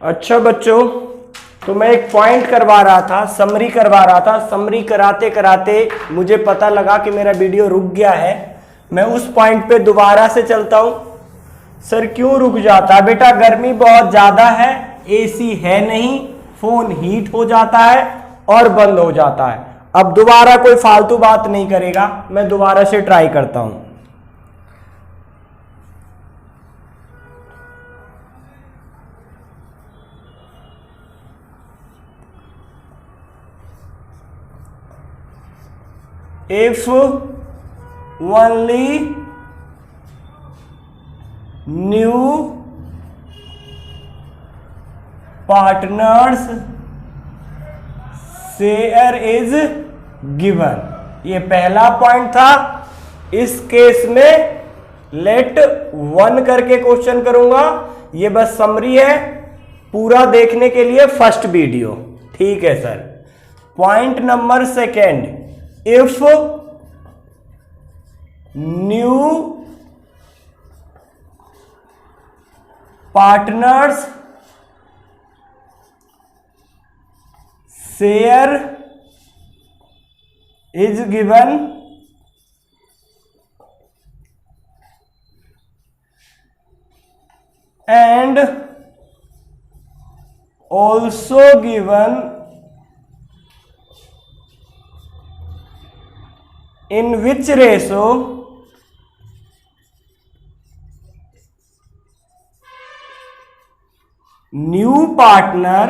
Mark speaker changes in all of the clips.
Speaker 1: अच्छा बच्चों, तो मैं एक पॉइंट करवा रहा था, समरी करवा रहा था। समरी कराते कराते मुझे पता लगा कि मेरा वीडियो रुक गया है। मैं उस पॉइंट पे दोबारा से चलता हूं। सर क्यों रुक जाता है? बेटा गर्मी बहुत ज्यादा है, एसी है नहीं, फोन हीट हो जाता है और बंद हो जाता है। अब दोबारा कोई फालतू बात नहीं करेगा, मैं दोबारा से ट्राई करता हूं। If only new partners share is given, ये पहला पॉइंट था। इस केस में लेट 1 करके क्वेश्चन करूंगा। ये बस समरी है, पूरा देखने के लिए फर्स्ट वीडियो। ठीक है sir. Point number second, if new partners share is given and also given in which ratio new partner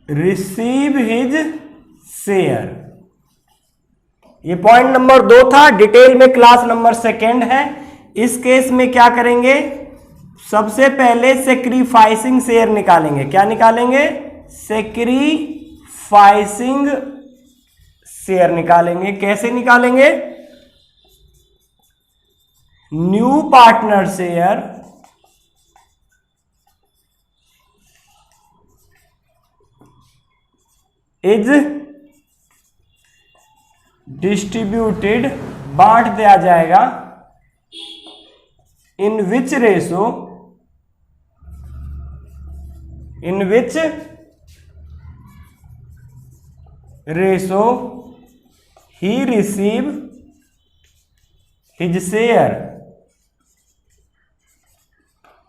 Speaker 1: receive his share। ये पॉइंट नंबर 2 था। डिटेल में क्लास नंबर सेकेंड है। इस केस में क्या करेंगे, सबसे पहले सेक्रीफाइसिंग शेयर निकालेंगे। क्या निकालेंगे? सेक्रीफाइसिंग शेयर निकालेंगे। कैसे निकालेंगे? New partner share is distributed, बांट दिया जाएगा, इन विच रेशो ही रिसीव हिज शेयर।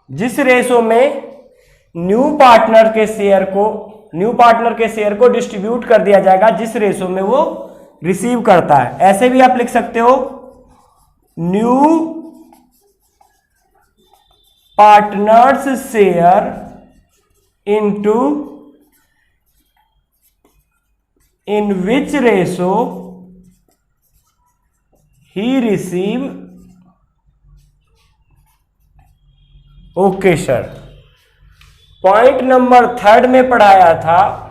Speaker 1: जिस रेशो में न्यू पार्टनर के शेयर को डिस्ट्रीब्यूट कर दिया जाएगा, जिस रेशो में वो रिसीव करता है। ऐसे भी आप लिख सकते हो, new partners share into in which ratio he receive. Okay sir. Point number 3 में पढ़ाया था,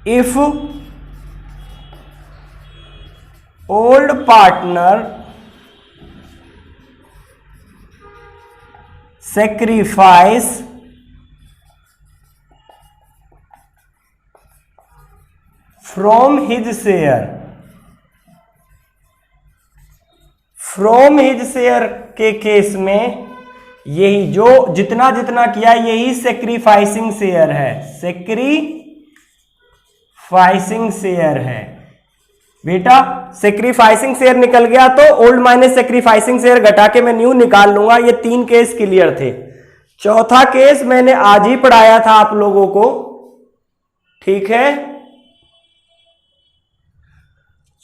Speaker 1: if old partner sacrifice from his share के केस में यही जो जितना जितना किया यही सेक्रीफाइसिंग शेयर है। सेक्रीफाइसिंग शेयर है बेटा। सेक्रीफाइसिंग शेयर निकल गया तो ओल्ड माइनस सेक्रीफाइसिंग शेयर घटा के मैं न्यू निकाल लूंगा। ये 3 केस क्लियर थे। चौथा केस मैंने आज ही पढ़ाया था आप लोगों को, ठीक है।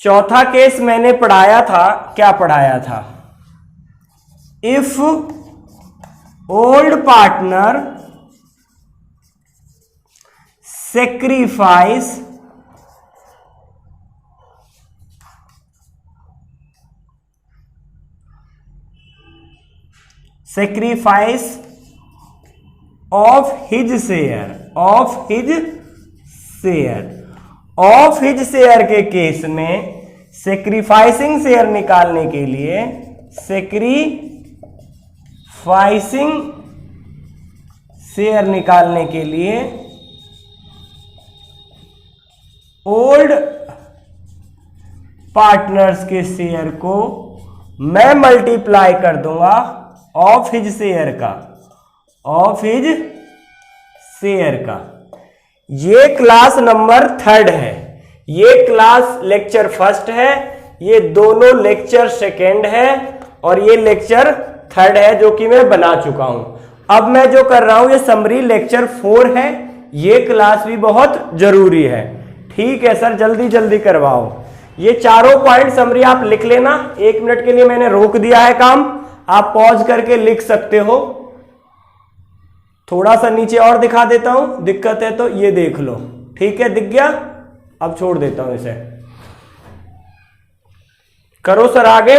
Speaker 1: चौथा केस मैंने पढ़ाया था, क्या पढ़ाया था? If old partner sacrifice of his share के केस में सेक्रीफाइसिंग शेयर निकालने के लिए ओल्ड पार्टनर्स के शेयर को मैं मल्टीप्लाई कर दूंगा ऑफ हिज शेयर का, ऑफ हिज शेयर का। ये क्लास नंबर 3 है, ये क्लास लेक्चर 1 है, ये दोनों लेक्चर 2 है और ये लेक्चर 3 है जो कि मैं बना चुका हूं। अब मैं जो कर रहा हूं ये समरी लेक्चर 4 है, ये क्लास भी बहुत जरूरी है। ठीक है सर, जल्दी जल्दी करवाओ। ये चारों पॉइंट समरी आप लिख लेना। 1 मिनट के लिए मैंने रोक दिया है काम, आप पॉज करके लिख सकते हो। थोड़ा सा नीचे और दिखा देता हूं, दिक्कत है तो ये देख लो। ठीक है, दिख गया? अब छोड़ देता हूं इसे। करो सर आगे।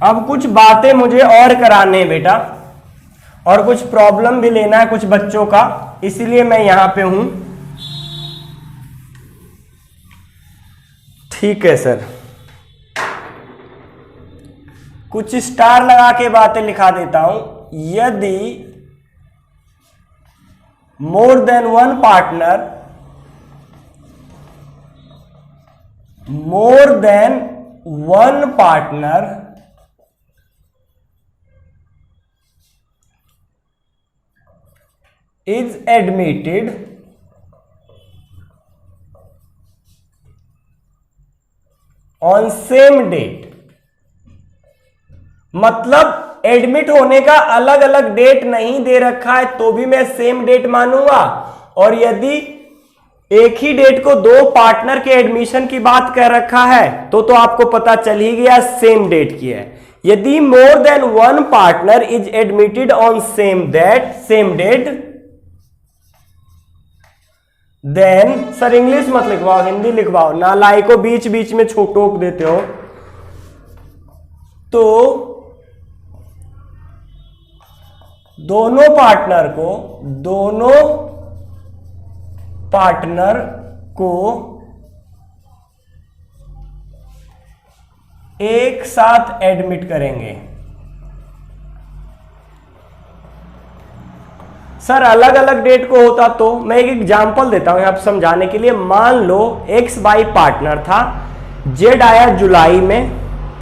Speaker 1: अब कुछ बातें मुझे और कराने हैं बेटा, और कुछ प्रॉब्लम भी लेना है कुछ बच्चों का, इसीलिए मैं यहां पे हूं। ठीक है सर, कुछ स्टार लगा के बातें लिखा देता हूं। यदि more than one partner, more than one partner is admitted on same date, मतलब एडमिट होने का अलग अलग डेट नहीं दे रखा है तो भी मैं सेम डेट मानूंगा, और यदि एक ही डेट को दो पार्टनर के एडमिशन की बात कर रखा है तो आपको पता चल ही गया सेम डेट की है। यदि more than one partner is admitted on same date, then sir English मत लिखवाओ, हिंदी लिखवाओ, नालायकों बीच बीच में टोक देते हो। तो दोनों पार्टनर को एक साथ एडमिट करेंगे। सर अलग अलग डेट को होता तो मैं एक एग्जांपल देता हूं यहां समझाने के लिए। मान लो एक्स वाई पार्टनर था, जेड आया जुलाई में,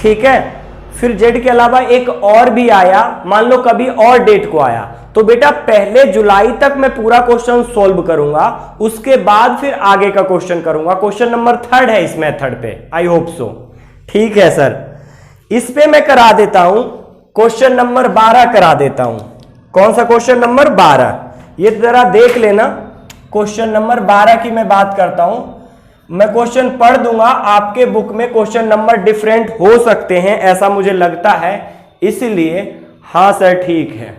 Speaker 1: ठीक है, फिर जेड के अलावा एक और भी आया, मान लो कभी और डेट को आया, तो बेटा पहले जुलाई तक मैं पूरा क्वेश्चन सोल्व करूंगा, उसके बाद फिर आगे का क्वेश्चन करूंगा। क्वेश्चन नंबर 3 है इस मेथड पे, आई होप सो। ठीक है सर, इस पे मैं करा देता हूं, क्वेश्चन नंबर 12 करा देता हूं। कौन सा क्वेश्चन नंबर 12? ये जरा देख लेना, क्वेश्चन नंबर 12 की मैं बात करता हूं। मैं क्वेश्चन पढ़ दूंगा, आपके बुक में क्वेश्चन नंबर डिफरेंट हो सकते हैं ऐसा मुझे लगता है, इसलिए हां सर ठीक है।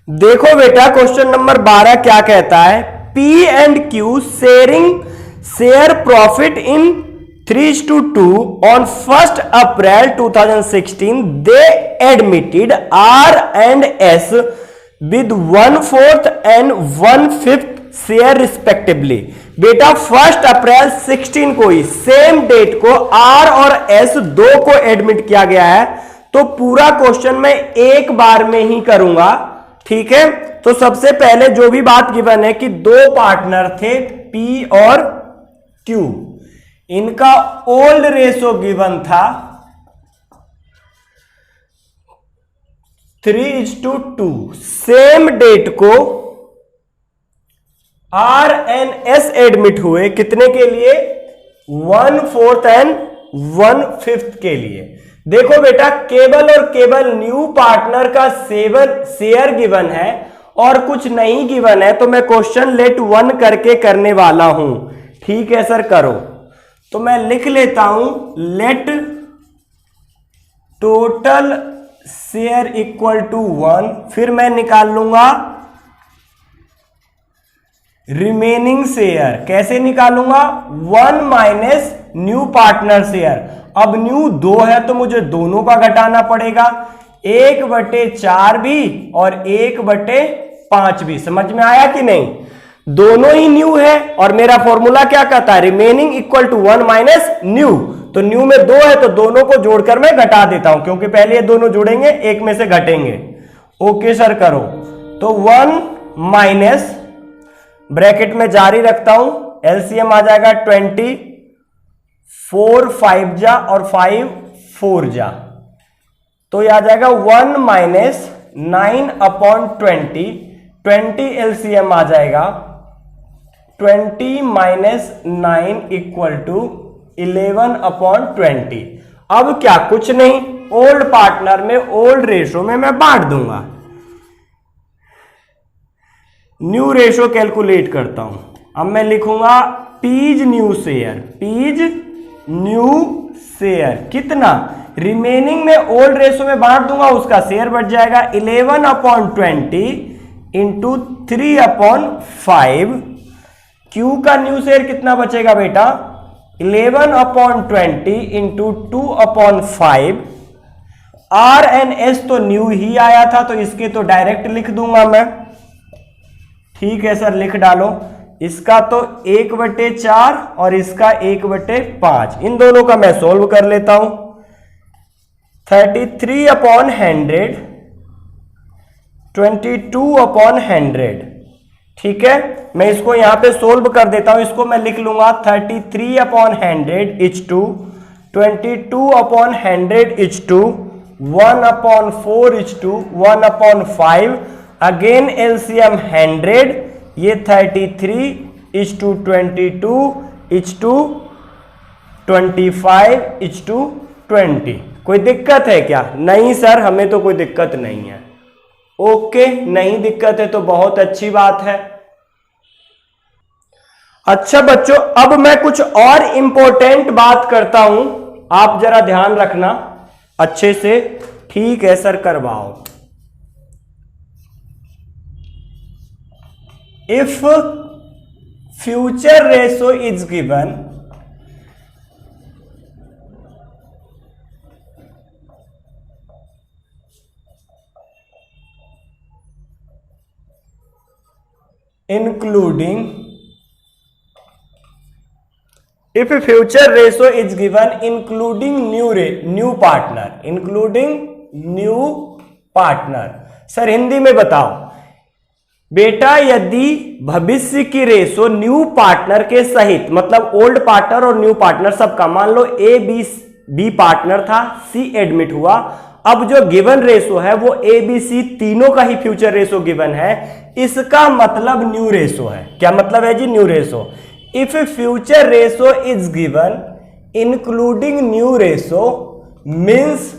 Speaker 1: देखो बेटा क्वेश्चन नंबर 12 क्या कहता है, P and Q share profit in 3:2 on 1st April 2016. They admitted R and S with 1/4 and 1/5 share respectively. बेटा 1 अप्रैल 16 को ही सेम डेट को R और S दो को एडमिट किया गया है, तो पूरा क्वेश्चन मैं एक बार में ही करूंगा। ठीक है, तो सबसे पहले जो भी बात गिवन है कि दो पार्टनर थे P और Q, इनका ओल्ड रेशो गिवन था 3:2। सेम डेट को R एंड S एडमिट हुए, कितने के लिए? 1/4 एंड 1/5 के लिए। देखो बेटा केवल और केवल न्यू पार्टनर का शेयर गिवन है और कुछ नहीं गिवन है, तो मैं क्वेश्चन लेट 1 करके करने वाला हूं। ठीक है सर, करो। तो मैं लिख लेता हूं let total share equal to 1, फिर मैं निकाल लूंगा रिमेनिंग शेयर। कैसे निकालूंगा? 1 माइनस न्यू पार्टनर शेयर। अब न्यू 2 है तो मुझे दोनों का घटाना पड़ेगा, 1/4 भी और 1/5 भी। समझ में आया कि नहीं? दोनों ही न्यू है और मेरा फॉर्मूला क्या कहता है, remaining equal to 1 minus new. तो न्यू में 2 है तो दोनों को जोड़कर मैं घटा देता हूं, क्योंकि पहले ये दोनों जुड़ेंगे एक में से घटेंगे। ओके सर, करो। तो 1 माइनस ब्रैकेट में जारी रखता हूं, एलसीएम आ जाएगा 20, 4 5 जा और 5 4 जा, तो यह आ जाएगा 1 माइनस 9/20, 20 एलसीएम आ जाएगा 20 माइनस 9 इक्वल टू 11/20। अब क्या, कुछ नहीं, ओल्ड पार्टनर में ओल्ड रेशो में मैं बांट दूंगा। न्यू रेशो कैलकुलेट करता हूं। अब मैं लिखूंगा P's new share, Ps new share कितना, रिमेनिंग में ओल्ड रेशो में बांट दूंगा, उसका शेयर बढ़ जाएगा 11/20 इंटू 3/5। क्यू का न्यू शेयर कितना बचेगा बेटा, 11/20 इंटू 2/5। आर एन एस तो न्यू ही आया था, तो इसके तो डायरेक्ट लिख दूंगा मैं। ठीक है सर, लिख डालो। इसका तो 1/4 और इसका 1/5, इन दोनों का मैं सोल्व कर लेता हूं। 33/100, 22/100। ठीक है, मैं इसको यहां पे सोल्व कर देता हूं। इसको मैं लिख लूंगा 33/100 is to 22/100 is to 1/4 is to 1/5। Again LCM 100, ये 33 is to 22 is to 25 is to 20। कोई दिक्कत है क्या? नहीं सर, हमें तो कोई दिक्कत नहीं है। ओके, नहीं दिक्कत है तो बहुत अच्छी बात है। अच्छा बच्चों, अब मैं कुछ और इंपॉर्टेंट बात करता हूं, आप जरा ध्यान रखना अच्छे से। ठीक है सर, करवाओ। If future ratio is given, including, if future ratio is given including new partner, including new partner। Sir Hindi में बताओ बेटा, यदि भविष्य की रेशो न्यू पार्टनर के सहित, मतलब ओल्ड पार्टनर और न्यू पार्टनर सबका, मान लो ए बी पार्टनर था, सी एडमिट हुआ, अब जो गिवन रेशो है वो ए बी सी तीनों का ही फ्यूचर रेशो गिवन है, इसका मतलब न्यू रेशो है। क्या मतलब है जी? New ratio. If future ratio is given including new ratio means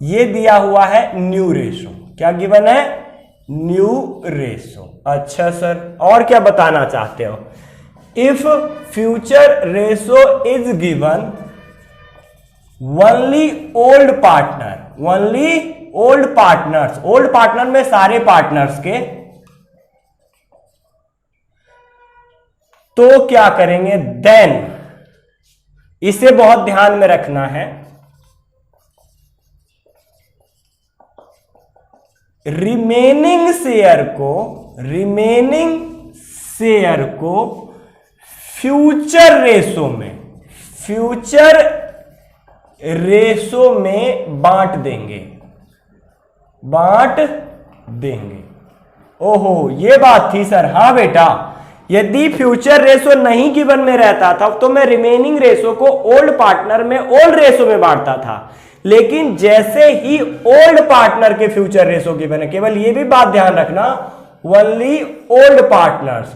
Speaker 1: ये दिया हुआ है न्यू रेशो। क्या गिवन है? New ratio. अच्छा सर, और क्या बताना चाहते हो? If future ratio is given only old partner, only old partners, old partner में सारे पार्टनर्स के, तो क्या करेंगे? देन, इसे बहुत ध्यान में रखना है, रिमेनिंग शेयर को फ्यूचर रेशो में बांट देंगे। ओहो, ये बात थी सर। हाँ बेटा, यदि फ्यूचर रेशो नहीं गिवन में रहता था तो मैं रिमेनिंग रेशो को ओल्ड पार्टनर में ओल्ड रेशो में बांटता था, लेकिन जैसे ही ओल्ड पार्टनर के फ्यूचर रेशो गिवन है, केवल ये भी बात ध्यान रखना, ओनली ओल्ड पार्टनर्स,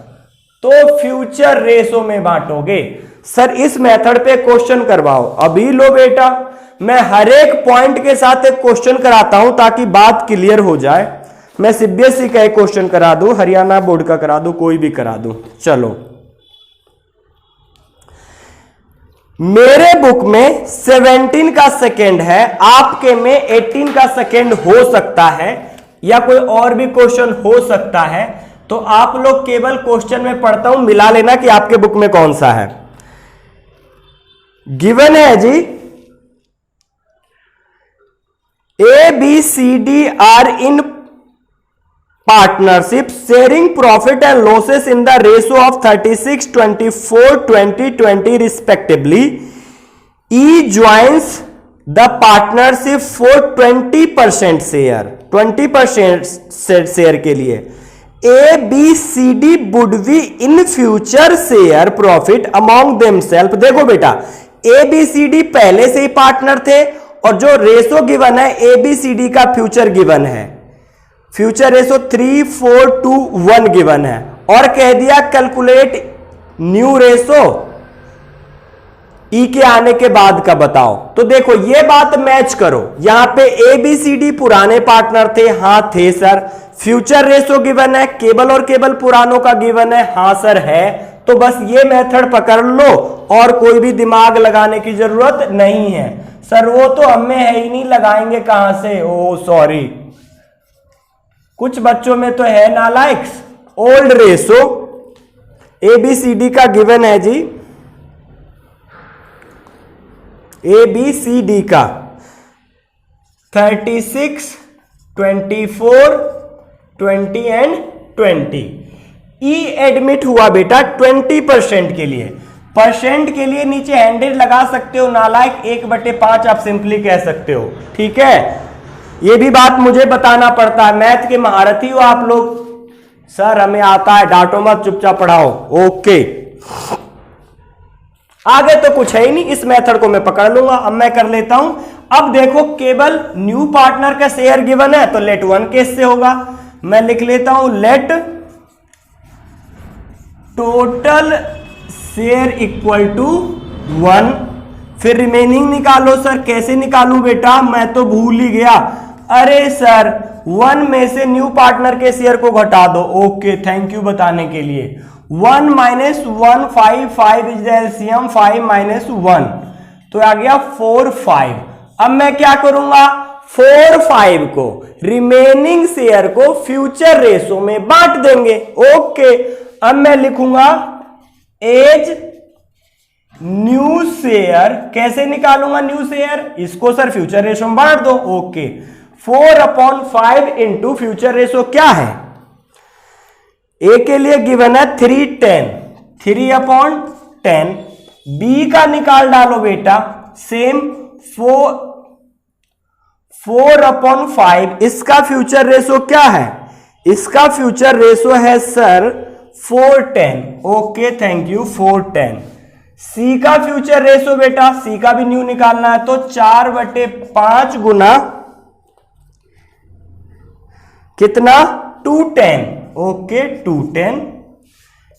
Speaker 1: तो फ्यूचर रेशो में बांटोगे। सर इस मेथड पे क्वेश्चन करवाओ। अभी लो बेटा, मैं हर एक पॉइंट के साथ एक क्वेश्चन कराता हूं ताकि बात क्लियर हो जाए। मैं सीबीएसई का एक क्वेश्चन करा दूं, हरियाणा बोर्ड का करा दूं, कोई भी करा दूं। चलो, मेरे बुक में 17 का सेकेंड है, आपके में 18 का सेकेंड हो सकता है, या कोई और भी क्वेश्चन हो सकता है। तो आप लोग केवल क्वेश्चन में पढ़ता हूं, मिला लेना कि आपके बुक में कौन सा है। गिवन है जी, A B C D are in partnership sharing profit and losses in the ratio of 36, 24, 20, 20 respectively. E joins the partnership for 20% share, 20% share के लिए, A B C D would be in future share profit among themselves. देखो बेटा, ए B C D पहले से ही partner थे और जो ratio given है ए बी सी डी का फ्यूचर गिवन है, फ्यूचर रेशो 3, 4, 2, 1 गिवन है और कह दिया कैलकुलेट न्यू रेशो ई के आने के बाद का बताओ। तो देखो ये बात मैच करो, यहां पे ए बी सी डी पुराने पार्टनर थे, हां थे सर। फ्यूचर रेशो गिवन है, केबल और केबल पुरानों का गिवन है, हां सर है। तो बस ये मेथड पकड़ लो और कोई भी दिमाग लगाने की जरूरत नहीं है। सर वो तो हमें है ही नहीं, लगाएंगे कहां से? ओ सॉरी, कुछ बच्चों में तो है नालायक्स। Old ratio A B C D का गिवन है जी, ए बी सी डी का 36, 24, 20 एंड 20। ई एडमिट हुआ बेटा 20% के लिए। परसेंट के लिए नीचे 100 लगा सकते हो नालायक, 1/5 आप सिंपली कह सकते हो। ठीक है, ये भी बात मुझे बताना पड़ता है, मैथ के महारथी हो आप लोग। सर हमें आता है, डांटो मत, चुपचाप पढ़ाओ। ओके, आगे तो कुछ है ही नहीं, इस मेथड को मैं पकड़ लूंगा। अब मैं कर लेता हूं। अब देखो केवल न्यू पार्टनर का शेयर गिवन है तो लेट 1 केस से होगा। मैं लिख लेता हूं let total share equal to 1, फिर रिमेनिंग निकालो। सर कैसे निकालूं बेटा, मैं तो भूल ही गया। अरे सर 1 में से न्यू पार्टनर के शेयर को घटा दो। ओके, थैंक यू बताने के लिए। 1 - 1 5, 5 इज द एलसीएम, 5 - 1 तो आ गया 4, 5। अब मैं क्या करूंगा, 4, 5 को रिमेनिंग शेयर को फ्यूचर रेशो में बांट देंगे। ओके, अब मैं लिखूंगा एज न्यू शेयर। कैसे निकालूंगा न्यू शेयर, इसको सर फ्यूचर रेशो में बांट दो। ओके, 4/5 इंटू फ्यूचर रेशो क्या है, ए के लिए गिवन है 310, 3/10। बी का निकाल डालो बेटा, सेम 4/5। इसका फ्यूचर रेशो क्या है, इसका फ्यूचर रेशो है सर 410। Okay, thank you, 410। सी का फ्यूचर रेशो बेटा, सी का भी न्यू निकालना है तो 4/5 गुना कितना, 210। ओके, 210।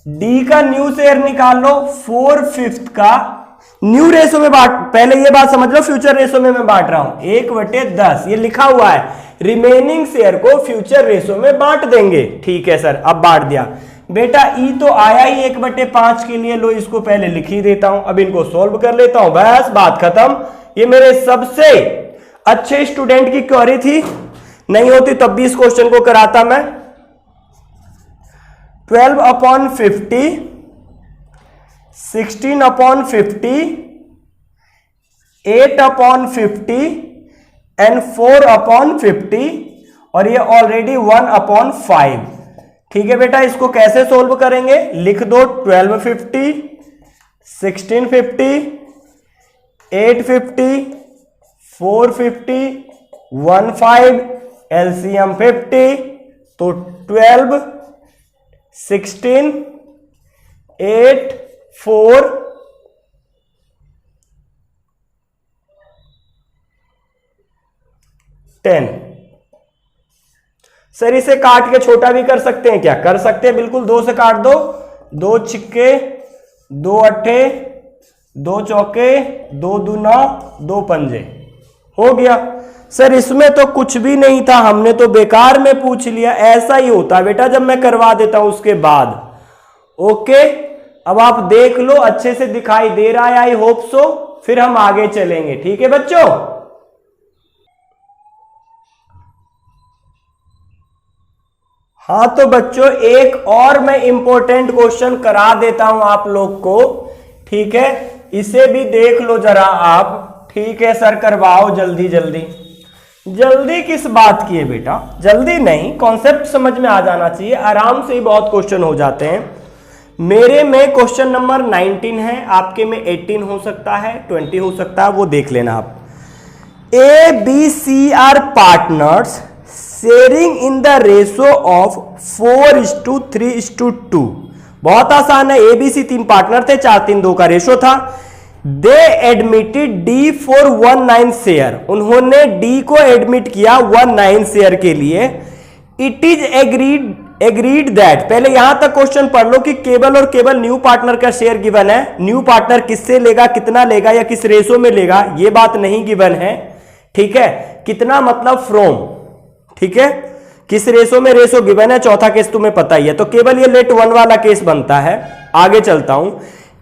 Speaker 1: डी का न्यू शेयर निकाल लो, 4/5 का न्यू रेशो में बांट, पहले ये बात समझ लो, फ्यूचर रेशो में मैं बांट रहा हूं 1/10, ये लिखा हुआ है। रिमेनिंग शेयर को फ्यूचर रेशो में बांट देंगे। ठीक है सर, अब बांट दिया बेटा। ई तो आया ही 1/5 के लिए, लो इसको पहले लिख ही देता हूं। अब इनको सोल्व कर लेता हूं, बस बात खत्म। ये मेरे सबसे अच्छे स्टूडेंट की क्वेरी थी, नहीं होती तब भी इस क्वेश्चन को कराता मैं। 12/50, 16/50, 8/50 एंड 4/50 और ये ऑलरेडी 1/5। ठीक है बेटा, इसको कैसे सोल्व करेंगे, लिख दो 1250, 1650, 850, 450, 15, एलसीएम 50, तो 12, 16, 8, 4, 10। सर इसे काट के छोटा भी कर सकते हैं क्या, कर सकते हैं बिल्कुल, 2 से काट दो, 2 छिक्के 2 अट्ठे 2 चौके 2 दूना 2 पंजे, हो गया। सर इसमें तो कुछ भी नहीं था, हमने तो बेकार में पूछ लिया। ऐसा ही होता बेटा जब मैं करवा देता हूं उसके बाद। ओके, अब आप देख लो, अच्छे से दिखाई दे रहा है आई होप सो, फिर हम आगे चलेंगे। ठीक है बच्चों, हाँ तो बच्चों एक और मैं इंपॉर्टेंट क्वेश्चन करा देता हूं आप लोग को। ठीक है, इसे भी देख लो जरा आप। ठीक है सर, करवाओ जल्दी जल्दी। जल्दी किस बात की है बेटा, जल्दी नहीं, कॉन्सेप्ट समझ में आ जाना चाहिए, आराम से ही बहुत क्वेश्चन हो जाते हैं। मेरे में क्वेश्चन नंबर 19 है, आपके में 18 हो सकता है, 20 हो सकता है, वो देख लेना आप। A B C are partners, sharing in the ratio of 4:3:2। बहुत आसान है, एबीसी 3 पार्टनर थे, 4:3:2 का रेशो था। दे एडमिटेड डी फॉर 19 शेयर, उन्होंने डी को एडमिट किया 19 शेयर के लिए। इट इज एग्रीड दैट, पहले यहां तक क्वेश्चन पढ़ लो कि केवल और केवल न्यू पार्टनर का शेयर गिवन है। न्यू पार्टनर किससे लेगा, कितना लेगा या किस रेशो में लेगा, यह बात नहीं गिवन है। ठीक है, कितना मतलब फ्रॉम, ठीक है, किस रेशो में रेशो गिवन है, चौथा केस तुम्हें पता ही है, तो केवल ये लेट 1 वाला केस बनता है। आगे चलता हूं।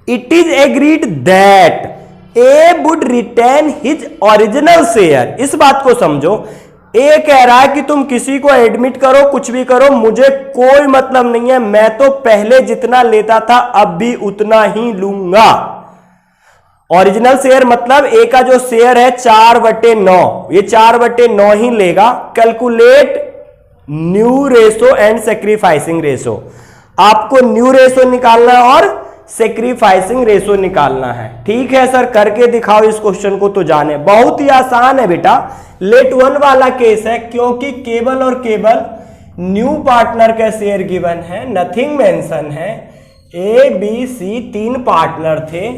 Speaker 1: It is agreed that A would retain his original share, इस बात को समझो। ए कह रहा है कि तुम किसी को एडमिट करो, कुछ भी करो, मुझे कोई मतलब नहीं है, मैं तो पहले जितना लेता था अब भी उतना ही लूंगा। ओरिजिनल शेयर मतलब ए का जो शेयर है 4/9, ये 4/9 ही लेगा। Calculate new ratio and sacrificing ratio, आपको न्यू रेशो निकालना है और सेक्रीफाइसिंग रेशो निकालना है। ठीक है सर, करके दिखाओ इस क्वेश्चन को तो जाने, बहुत ही आसान है बेटा। लेट 1 वाला केस है क्योंकि केवल और केवल न्यू पार्टनर का शेयर गिवन है, नथिंग मेंशन है। ए बी सी 3 पार्टनर थे,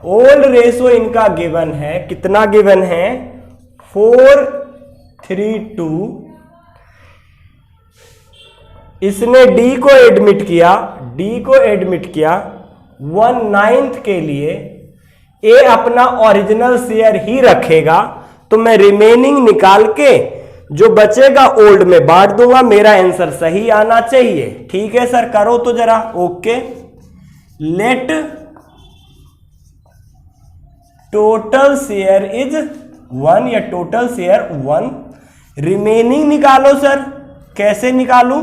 Speaker 1: ओल्ड रेशो इनका गिवन है, कितना गिवन है 4:3:2। इसने डी को एडमिट किया, डी को एडमिट किया 1/9 के लिए। ए अपना ओरिजिनल शेयर ही रखेगा, तो मैं रिमेनिंग निकाल के जो बचेगा ओल्ड में बांट दूंगा। मेरा आंसर सही आना चाहिए। ठीक है सर, करो तो जरा। Okay, late total share is 1 या टोटल शेयर 1, रिमेनिंग निकालो सर। कैसे निकालूं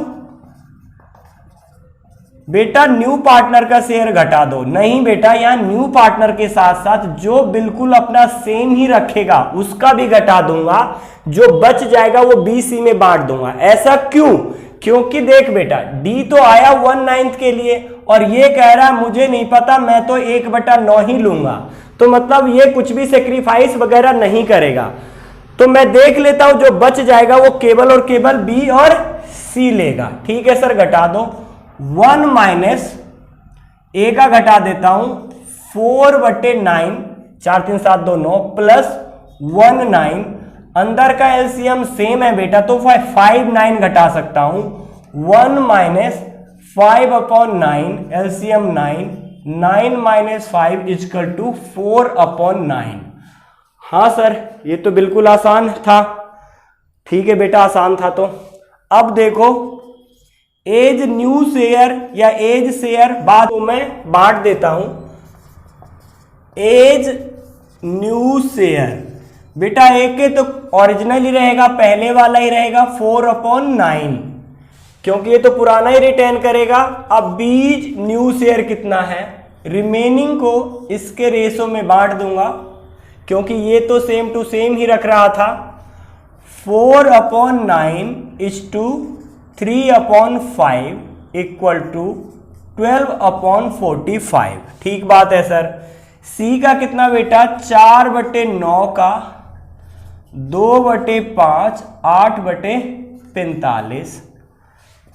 Speaker 1: बेटा, न्यू पार्टनर का शेयर घटा दो। नहीं बेटा, यहां न्यू पार्टनर के साथ साथ जो बिल्कुल अपना सेम ही रखेगा उसका भी घटा दूंगा, जो बच जाएगा वो बी सी में बांट दूंगा। ऐसा क्यों? क्योंकि देख बेटा, डी तो आया 1/9 के लिए और ये कह रहा है मुझे नहीं पता, मैं तो 1/9 ही लूंगा, तो मतलब ये कुछ भी सेक्रीफाइस वगैरह नहीं करेगा। तो मैं देख लेता हूं जो बच जाएगा वो केवल और केवल बी और सी लेगा। ठीक है सर, घटा दो। 1 माइनस ए का घटा देता हूं 4/9, 4 3 7 2 9 प्लस 1 9, अंदर का एलसीएम सेम है बेटा तो 5 9 घटा सकता हूं। 1 minus 5/9, LCM 9, 9 minus 5 equal to 4/9। हाँ सर, ये तो बिल्कुल आसान था। ठीक है बेटा, आसान था। तो अब देखो, एज न्यू शेयर या एज शेयर बात को मैं बांट देता हूं। एज न्यू शेयर बेटा, एक के तो ओरिजिनल ही रहेगा, पहले वाला ही रहेगा 4/9, क्योंकि ये तो पुराना ही रिटेन करेगा। अब बीज न्यू शेयर कितना है, रिमेनिंग को इसके रेशो में बांट दूंगा क्योंकि ये तो सेम टू सेम ही रख रहा था। 4/9 इज टू 3/5 इक्वल टू 12/45। ठीक बात है सर। सी का कितना बेटा, 4/9 का 2/5, 8/45।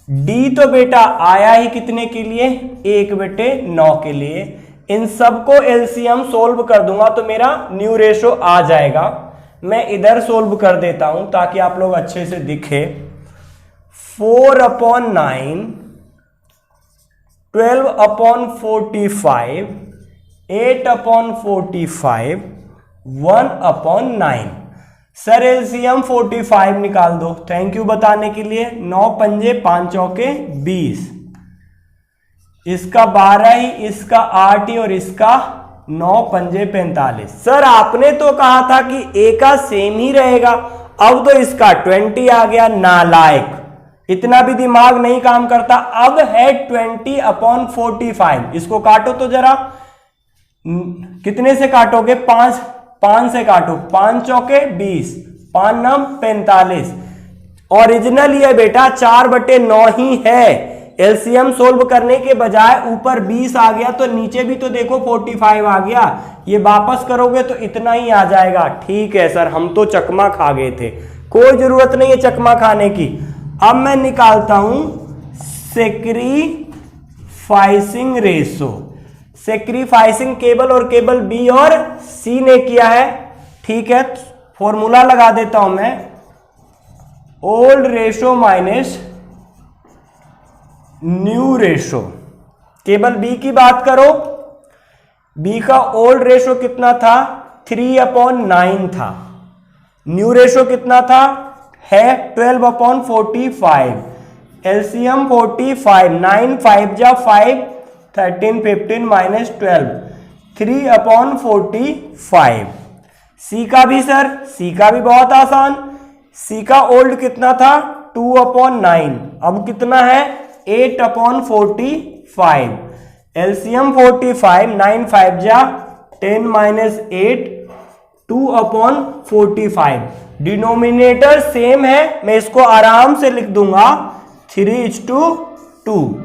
Speaker 1: डी तो बेटा आया ही कितने के लिए, 1/9 के लिए। इन सबको एलसीएम सोल्व कर दूंगा तो मेरा न्यू रेशो आ जाएगा। मैं इधर सोल्व कर देता हूं ताकि आप लोग अच्छे से दिखे। 4/9, 12/45, 8/45, 1/9। सर एलसीएम 45 निकाल दो। थैंक यू बताने के लिए। 9 पंजे 5 चौके 20, इसका 12 ही, इसका 8 ही और इसका 9 पंजे 45। सर आपने तो कहा था कि ए का सेम ही रहेगा, अब तो इसका 20 आ गया। नालायक, इतना भी दिमाग नहीं काम करता। अब है 20/45, इसको काटो तो जरा। कितने से काटोगे, 5 से काटो। 5 चौके 20, 5 9 45। ओरिजिनल ये बेटा 4/9 ही है। एलसीएम सोल्व करने के बजाय ऊपर 20 आ गया तो नीचे भी तो देखो 45 आ गया। ये वापस करोगे तो इतना ही आ जाएगा। ठीक है सर, हम तो चकमा खा गए थे। कोई जरूरत नहीं है चकमा खाने की। अब मैं निकालता हूं सेक्रीफाइसिंग रेशो। सेक्रीफाइसिंग केबल और केबल बी और सी ने किया है, ठीक है। फॉर्मूला लगा देता हूं मैं, old ratio minus new ratio. केबल बी की बात करो, बी का ओल्ड रेशो कितना था, 3/9 था। न्यू रेशो कितना था, है 12/45। एलसीएम 45, 9 5 जा 5, 13 15 माइनस 12, 3/45। सी का भी सर, सी का भी बहुत आसान। सी का ओल्ड कितना था, 2/9, अब कितना है 8/45। एलसीएम 45, 9 5 जा 10 माइनस 8, 2/45। डिनोमिनेटर सेम है, मैं इसको आराम से लिख दूंगा 3:2।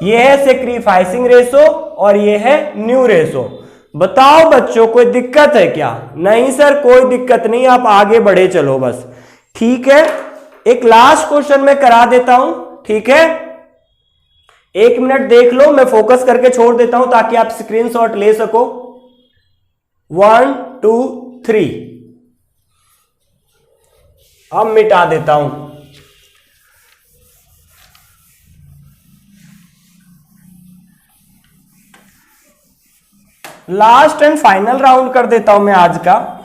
Speaker 1: ये है सेक्रीफाइसिंग रेशो और ये है न्यू रेशो। बताओ बच्चों कोई दिक्कत है क्या? नहीं सर कोई दिक्कत नहीं, आप आगे बढ़े चलो बस, ठीक है। एक लास्ट क्वेश्चन मैं करा देता हूं, ठीक है। 1 मिनट देख लो, मैं फोकस करके छोड़ देता हूं ताकि आप स्क्रीनशॉट ले सको। 1 2 3, अब मिटा देता हूं। लास्ट एंड फाइनल राउंड कर देता हूं मैं आज का।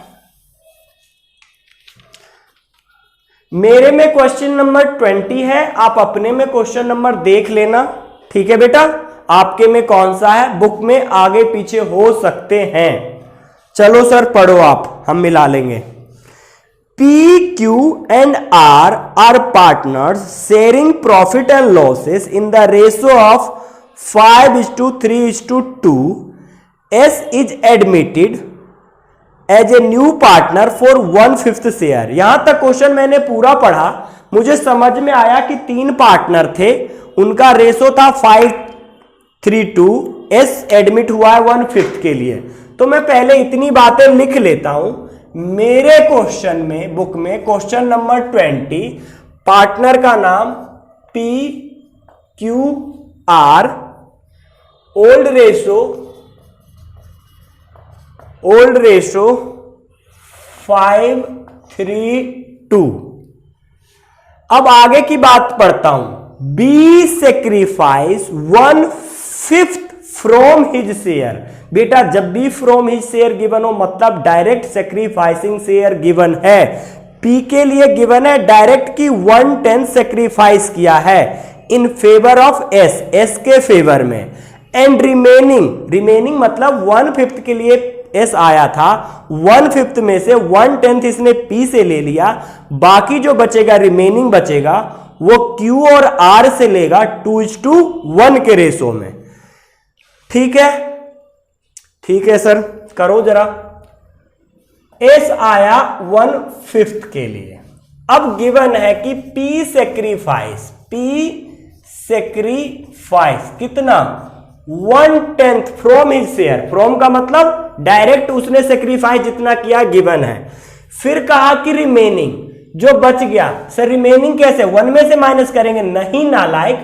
Speaker 1: मेरे में क्वेश्चन नंबर 20 है, आप अपने में क्वेश्चन नंबर देख लेना, ठीक है बेटा। आपके में कौन सा है, बुक में आगे पीछे हो सकते हैं। चलो सर पढ़ो आप, हम मिला लेंगे। P, Q and R are partners sharing profit and losses in the ratio of 5:3:2. S is admitted as a new partner for 1/5 share। यहां तक क्वेश्चन मैंने पूरा पढ़ा, मुझे समझ में आया कि 3 पार्टनर थे, उनका रेशो था 5:3:2। S एडमिट हुआ है 1/5 के लिए। तो मैं पहले इतनी बातें लिख लेता हूं। मेरे क्वेश्चन में, बुक में क्वेश्चन नंबर 20, पार्टनर का नाम P Q R, old ratio 5:3:2। अब आगे की बात पढ़ता हूं। B sacrifice 1/5 from his share. बेटा जब भी फ्रॉम हिज शेयर गिवन हो मतलब डायरेक्ट सेक्रीफाइसिंग शेयर गिवन है। पी के लिए गिवन है डायरेक्ट की 1/10 सेक्रीफाइस किया है in favour of S, S के फेवर में। एंड रिमेनिंग मतलब 1/5 के लिए एस आया था, 1/5 में से 1/10 इसने पी से ले लिया, बाकी जो बचेगा रिमेनिंग बचेगा वो क्यू और आर से लेगा 2:1 के रेशो में। ठीक है, ठीक है सर, करो जरा। एस आया 1/5 के लिए। अब गिवन है कि पी सेक्रीफाइस कितना, 1/10 फ्रॉम हिज शेयर। फ्रॉम का मतलब डायरेक्ट उसने सेक्रीफाइस जितना किया गिवन है। फिर कहा कि रिमेनिंग जो बच गया, सर रिमेनिंग कैसे, 1 में से माइनस करेंगे, नहीं नालायक,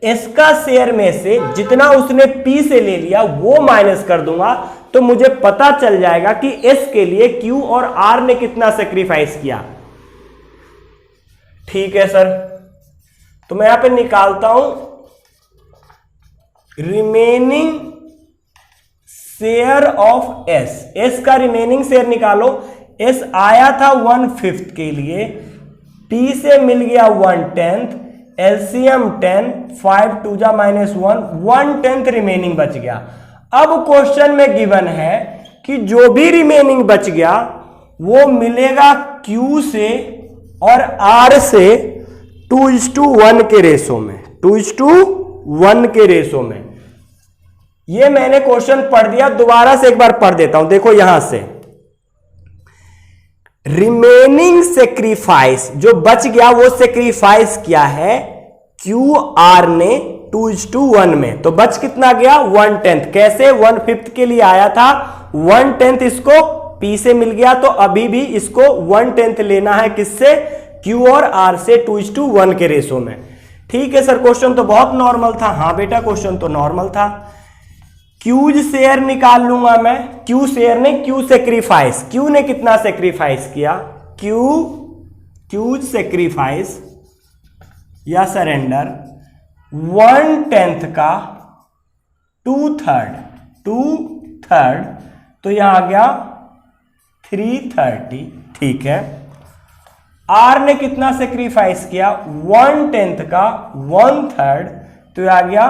Speaker 1: एस का शेयर में से जितना उसने पी से ले लिया वो माइनस कर दूंगा तो मुझे पता चल जाएगा कि एस के लिए क्यू और आर ने कितना सेक्रीफाइस किया। ठीक है सर, तो मैं यहां पे निकालता हूं remaining share of S. S का रिमेनिंग शेयर निकालो। एस आया था 1/5 के लिए, पी से मिल गया 1/10, एलसीएम 10, 5 2 जा -1, 1/10 रिमेनिंग बच गया। अब क्वेश्चन में गिवन है कि जो भी रिमेनिंग बच गया वो मिलेगा क्यू से और आर से 2:1 के रेशो में, 2:1 के रेशो में। ये मैंने क्वेश्चन पढ़ दिया, दोबारा से एक बार पढ़ देता हूं। देखो यहां से रिमेनिंग सेक्रीफाइस जो बच गया वो सेक्रीफाइस किया है क्यू आर ने 2:1 में, तो बच कितना गया 1/10। कैसे, 1/5 के लिए आया था, 1/10 इसको P से मिल गया, तो अभी भी इसको 1/10 लेना है, किससे? Q और R से 2:1 के रेशो में। ठीक है सर, क्वेश्चन तो बहुत नॉर्मल था। हाँ बेटा, क्वेश्चन तो नॉर्मल था। क्यूज शेयर निकाल लूंगा मैं। क्यू शेयर ने क्यू सेक्रीफाइस, क्यू ने कितना सेक्रीफाइस किया? क्यूज सेक्रीफाइस या सरेंडर 1/10 का 2/3, तो यहां आ गया 330। ठीक है। आर ने कितना सेक्रीफाइस किया? 1/10 का 1/3, तो यह आ गया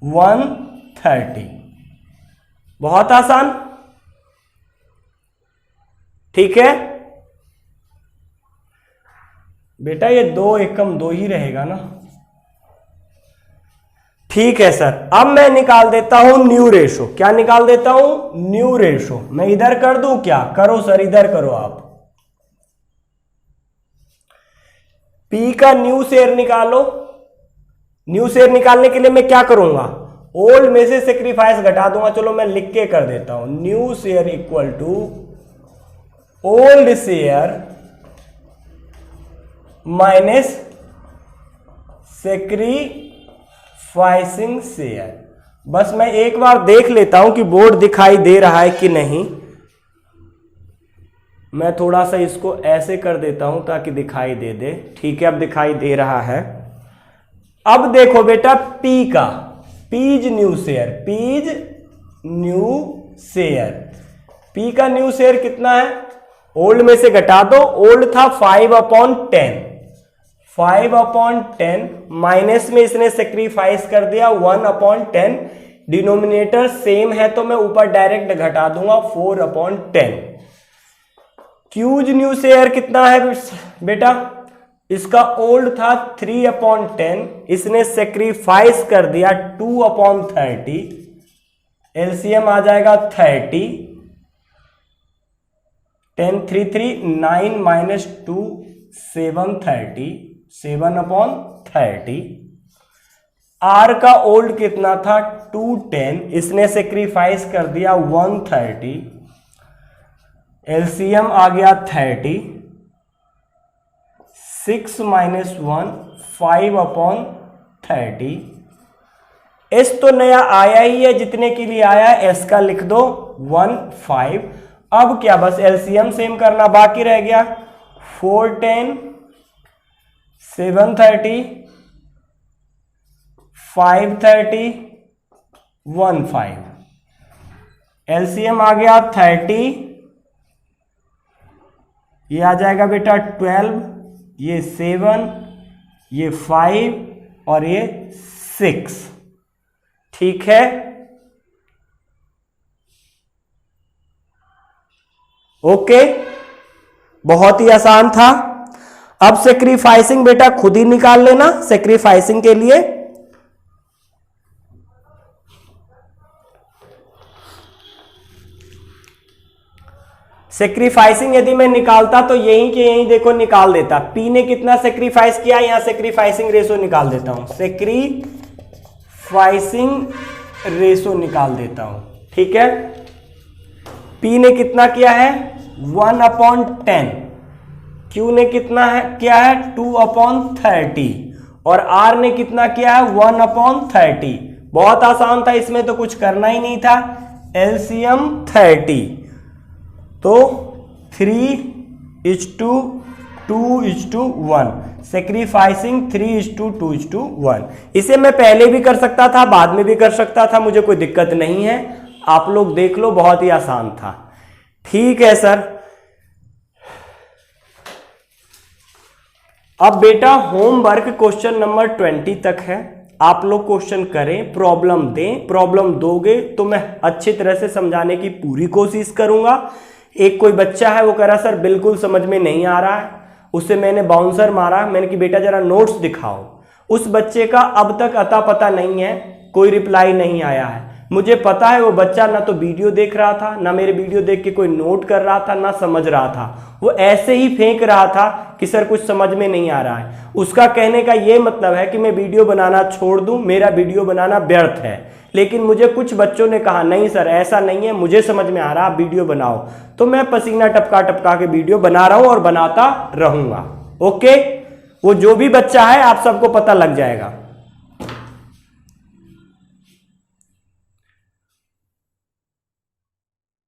Speaker 1: 130। बहुत आसान। ठीक है बेटा, ये 2 एकम 2 ही रहेगा ना। ठीक है सर, अब मैं निकाल देता हूं न्यू रेशो। क्या निकाल देता हूं? New ratio. मैं इधर कर दूं क्या? करो सर, इधर करो आप। P का न्यू शेयर निकालो। न्यू शेयर निकालने के लिए मैं क्या करूंगा? ओल्ड में से सेक्रीफाइस घटा दूंगा। चलो मैं लिख के कर देता हूं। New share equal to old share minus sacrificing share. बस मैं एक बार देख लेता हूं कि बोर्ड दिखाई दे रहा है कि नहीं। मैं थोड़ा सा इसको ऐसे कर देता हूं ताकि दिखाई दे दे। ठीक है, अब दिखाई दे रहा है। अब देखो बेटा, P का पीज new share, Ps new share, P का न्यू शेयर कितना है? ओल्ड में से घटा दो। ओल्ड था 5/10, 5/10 माइनस में इसने सेक्रीफाइस कर दिया 1/10। डिनोमिनेटर सेम है तो मैं ऊपर डायरेक्ट घटा दूंगा 4/10। क्यूज न्यू शेयर कितना है बेटा? इसका ओल्ड था 3/10, इसने सेक्रीफाइस कर दिया 2/30। एलसीएम आ जाएगा 30। 10 3 3 9 माइनस 2 730, 7/30। आर का ओल्ड कितना था? 210, इसने सेक्रीफाइस कर दिया 130। एलसीएम आ गया 30। 6 माइनस 1 5/30। एस तो नया आया ही है, जितने के लिए आया है एस का लिख दो 15। अब क्या, बस एलसीएम सेम करना बाकी रह गया। 410 730 530 15। एलसीएम आ गया 30। ये आ जाएगा बेटा 12, ये 7, ये 5 और ये 6। ठीक है, ओके, बहुत ही आसान था। अब सेक्रीफाइसिंग बेटा खुद ही निकाल लेना। सेक्रीफाइसिंग के लिए सेक्रीफाइसिंग यदि मैं निकालता तो यहीं के यहीं देखो निकाल देता। पी ने कितना सेक्रीफाइस किया, यहां सेक्रीफाइसिंग रेशो निकाल देता हूं। सेक्रीफाइसिंग रेशो निकाल देता हूं। ठीक है, पी ने कितना किया है? 1/10। क्यू ने कितना है किया है? 2/30। और आर ने कितना किया है? 1/30। बहुत आसान था, इसमें तो कुछ करना ही नहीं था। एलसीएम 30, तो 3:2:1। सेक्रीफाइसिंग 3:2:1। इसे मैं पहले भी कर सकता था, बाद में भी कर सकता था, मुझे कोई दिक्कत नहीं है। आप लोग देख लो, बहुत ही आसान था। ठीक है सर। अब बेटा होमवर्क क्वेश्चन नंबर 20 तक है। आप लोग क्वेश्चन करें, प्रॉब्लम दें। प्रॉब्लम दोगे तो मैं अच्छी तरह से समझाने की पूरी कोशिश करूंगा। एक कोई बच्चा है, वो कह रहा सर बिल्कुल समझ में नहीं आ रहा है, उससे मैंने बाउंसर मारा। मैंने कि बेटा जरा नोट्स दिखाओ। उस बच्चे का अब तक अता पता नहीं है, कोई रिप्लाई नहीं आया है। मुझे पता है वो बच्चा ना तो वीडियो देख रहा था, ना मेरे वीडियो देख के कोई नोट कर रहा था, ना समझ रहा था। वो ऐसे ही फेंक रहा था कि सर कुछ समझ में नहीं आ रहा है। उसका कहने का ये मतलब है कि मैं वीडियो बनाना छोड़ दूं, मेरा वीडियो बनाना व्यर्थ है। लेकिन मुझे कुछ बच्चों ने कहा नहीं सर ऐसा नहीं है, मुझे समझ में आ रहा, आप वीडियो बनाओ। तो मैं पसीना टपका टपका के वीडियो बना रहा हूं और बनाता रहूंगा। ओके, वो जो भी बच्चा है आप सबको पता लग जाएगा।